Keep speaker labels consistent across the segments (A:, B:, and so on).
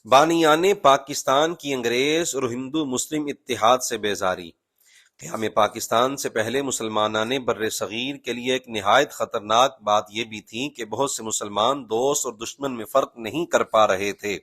A: बानियान पाकिस्तान की अंग्रेज और हिंदू मुस्लिम इत्तेहाद से बेजारी। क़याम पाकिस्तान से पहले मुसलमानाने बर्रे सगीर के लिए एक निहायत ख़तरनाक बात यह भी थी कि बहुत से मुसलमान दोस्त और दुश्मन में फ़र्क नहीं कर पा रहे थे।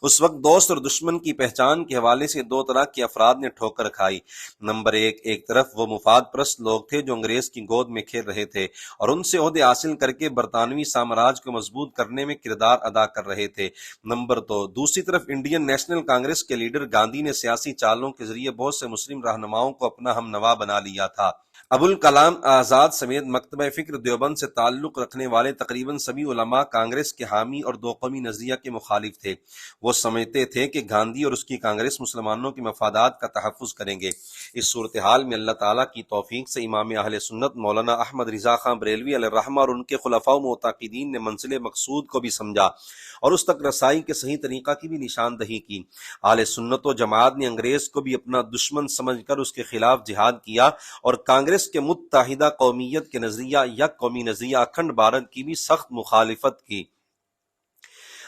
A: उस वक्त दोस्त और दुश्मन की पहचान के हवाले से दो तरह के अफराद ने ठोकर खाई। नंबर एक तरफ वो मुफाद परस्त लोग थे जो अंग्रेज की गोद में खेल रहे थे और उनसे ओहदे हासिल करके बरतानवी साम्राज्य को मजबूत करने में किरदार अदा कर रहे थे। नंबर दो, दूसरी तरफ इंडियन नेशनल कांग्रेस के लीडर गांधी ने सियासी चालों के जरिए बहुत से मुस्लिम रहनुमाओं को अपना हमनवा बना लिया था। अबुल कलाम आजाद समेत मकतबा फिक्र देवबंद से ताल्लुक रखने वाले तकरीबन सभी उलमा कांग्रेस के हामी और दो कौमी नजरिया के मुखालिफ थे। वो समझते थे कि गांधी और उसकी कांग्रेस मुसलमानों के मफादात का तहफ़्फ़ुज़ करेंगे। इस सूरत हाल में अल्लाह ताला की तौफीक से इमाम अहले सुन्नत मौलाना अहमद रिज़ा खां बरेलवी अलैहिर्रहमा और उनके खुलफा व मुअत्तक़ीदीन ने मंजिल मकसूद को भी समझा और उस तक रसाई के सही तरीका की भी निशानदही की। अहले सुन्नत व जमात ने अंग्रेज को भी अपना दुश्मन समझकर उसके खिलाफ जिहाद किया और कांग्रेस के मुत्तहिदा कौमियत के नजरिया या कौमी नजरिया अखंड भारत की भी सख्त मुखालिफत की।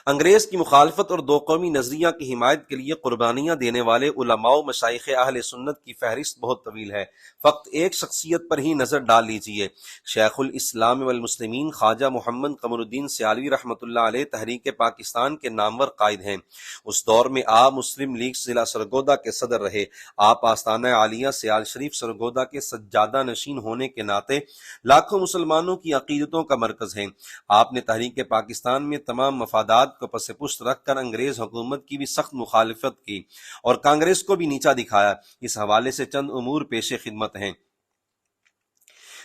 A: अंग्रेज की मुखालफत और दो कौमी नजरिया की हिमायत के लिए कुर्बानियां देने वाले उलमा व मशाइख अहले सुन्नत की फहरिस्त बहुत तवील है। फक्त एक शख्सियत पर ही नजर डाल लीजिए। शेखुल इस्लाम वल मुस्लिमीन ख्वाजा मोहम्मद कमरुद्दीन सियालवी रहमतुल्लाह अलैह तहरीक पाकिस्तान के नामवर कायद हैं। उस दौर में आप मुस्लिम लीग जिला सरगोदा के सदर रहे। आप आस्ताना आलिया सियाल शरीफ सरगोदा के सज्जादा नशीन होने के नाते लाखों मुसलमानों की अकीदतों का मरकज हैं। आपने तहरीक पाकिस्तान में तमाम मफादात को पसे पुष्ट रखकर अंग्रेज हुकूमत की भी सख्त मुखालिफत की और कांग्रेस को भी नीचा दिखाया। इस हवाले से चंद उमूर पेशे खिदमत हैं।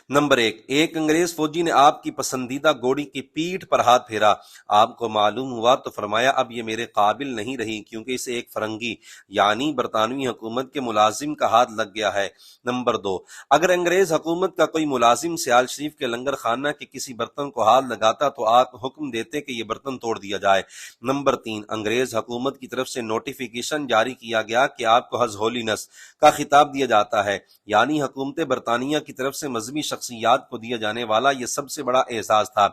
A: नंबर एक अंग्रेज फौजी ने आपकी पसंदीदा घोड़ी की पीठ पर हाथ फेरा। आपको मालूम हुआ तो फरमाया अब ये मेरे काबिल नहीं रही क्योंकि इसे एक फरंगी यानी बरतानवी हुकूमत के मुलाजिम का हाथ लग गया है। नंबर दो, अगर अंग्रेज हुकूमत का कोई मुलाजिम सियाल शरीफ के लंगर खाना के किसी बर्तन को हाथ लगाता तो आप हुक्म देते कि ये बर्तन तोड़ दिया जाए। नंबर तीन, अंग्रेज हुकूमत की तरफ से नोटिफिकेशन जारी किया गया कि आपको हज होलीनेस का खिताब दिया जाता है यानी हुकूमत बरतानिया की तरफ से मजहबी शख्सियात को दिया जाने वाला यह सबसे बड़ा एजाज था।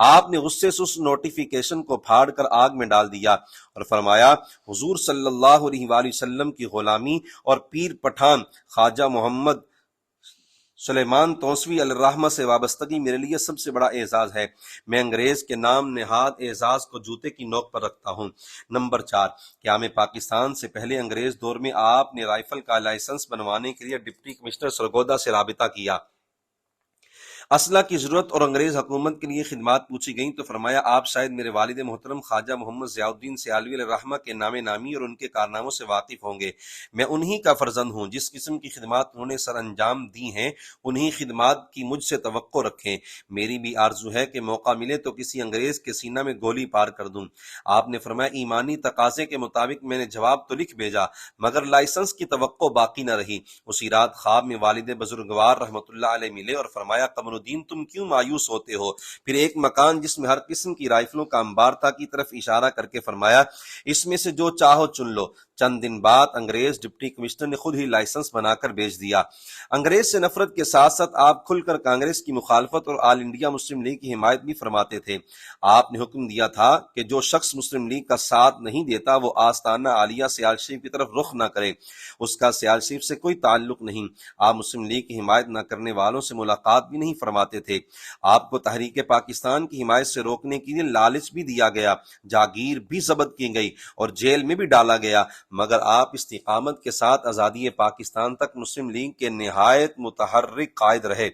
A: आपने गुस्से से उस नोटिफिकेशन को फाड़ कर आग में डाल दिया और फरमाया हुजूर सल्लल्लाहु अलैहि वसल्लम की गुलामी और पीर पठान ख्वाजा मोहम्मद सुलेमान तौसवी अलैहिर्रहमा से वाबस्तगी मेरे लिए सबसे बड़ा एजाज है। मैं अंग्रेज के नाम नेहाद एजाज को जूते की नोक पर रखता हूँ। नंबर चार, क़याम पाकिस्तान से पहले अंग्रेज दौर में आपने राइफल का लाइसेंस बनवाने के लिए डिप्टी कमिश्नर सरगोदा से राबिता किया। असला की जरूरत और अंग्रेज हुकूमत के लिए खिदमात पूछी गई तो फरमाया आप शायद मेरे वालिद मोहतरम ख्वाजा मोहम्मद ज़ियाउद्दीन सियालवी अलैहिर्रहमा के नामे नामी और उनके कारनामों से वाकिफ होंगे। मैं उन्हीं का फर्जंद हूँ। जिस किस्म की खिदमात उन्होंने सर अंजाम दी हैं उन्हीं खिदमात की मुझसे तवक्को रखें। मेरी भी आरजू है कि मौका मिले तो किसी अंग्रेज के सीना में गोली पार कर दूं। आपने फरमाया ईमानी तकाजे के मुताबिक मैंने जवाब तो लिख भेजा मगर लाइसेंस की तवक्को बाकी न रही। उसी रात ख्वाब में वालिद बुजुर्गवार रहमतुल्लाह अलैह मिले और फरमाया कमरुद्दीन तुम क्यों मायूस होते हो। फिर एक मकान जिसमें हर किस्म की राइफलों का अंबार था की तरफ इशारा करके फरमाया इसमें से जो चाहो चुन लो। चंद दिन बाद अंग्रेज डिप्टी कमिश्नर ने खुद ही लाइसेंस बनाकर भेज दिया। अंग्रेज से नफरत के साथ साथ आप खुलकर कांग्रेस की मुखालफत और ऑल इंडिया मुस्लिम लीग की हिमायत भी फरमाते थे। आपने हुक्म दिया था कि जो शख्स मुस्लिम लीग का साथ नहीं देता वो आस्ताना आलिया सियाल शरीफ की तरफ रुख न करे। उसका सियाल शरीफ से कोई ताल्लुक नहीं। आप मुस्लिम लीग की हिमायत न करने वालों से मुलाकात भी नहीं फरमाते थे। आपको तहरीक पाकिस्तान की हिमायत से रोकने के लिए लालच भी दिया गया, जागीर भी जब्त की गई और जेल में भी डाला गया मगर आप इस्तिकामत के साथ आज़ादी पाकिस्तान तक मुस्लिम लीग के निहायत मुतहर्रिक कायद रहे।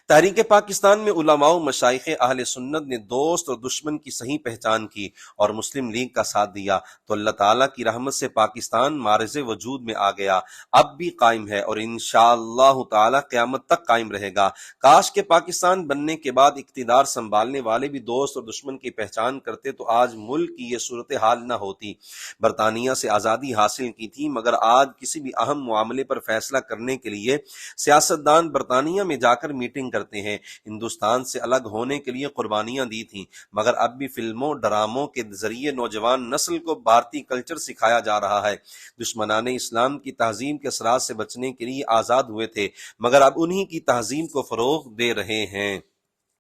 A: तहरीक पाकिस्तान में उलमा व मशाइख अहले सुन्नत ने दोस्त और दुश्मन की सही पहचान की और मुस्लिम लीग का साथ दिया तो अल्लाह ताला की रहमत से पाकिस्तान मारज़े वजूद में आ गया, अब भी कायम है और इंशाअल्लाह ताला क़यामत तक कायम रहेगा। काश के पाकिस्तान बनने के बाद इक़्तिदार संभालने वाले भी दोस्त और दुश्मन की पहचान करते तो आज मुल्क की ये सूरत हाल न होती। बरतानिया से आज़ादी हासिल की थी मगर आज किसी भी अहम मामले पर फैसला करने के लिए सियासतदान बरतानिया में जाकर मीटिंग करते हैं। हिंदुस्तान से अलग होने के लिए कुर्बानियां दी थी मगर अब भी फिल्मों ड्रामों के जरिए नौजवान नस्ल को भारतीय कल्चर सिखाया जा रहा है। दुश्मनाने इस्लाम की तहजीम के असरात से बचने के लिए आजाद हुए थे मगर अब उन्हीं की तहजीम को फरोग दे रहे हैं।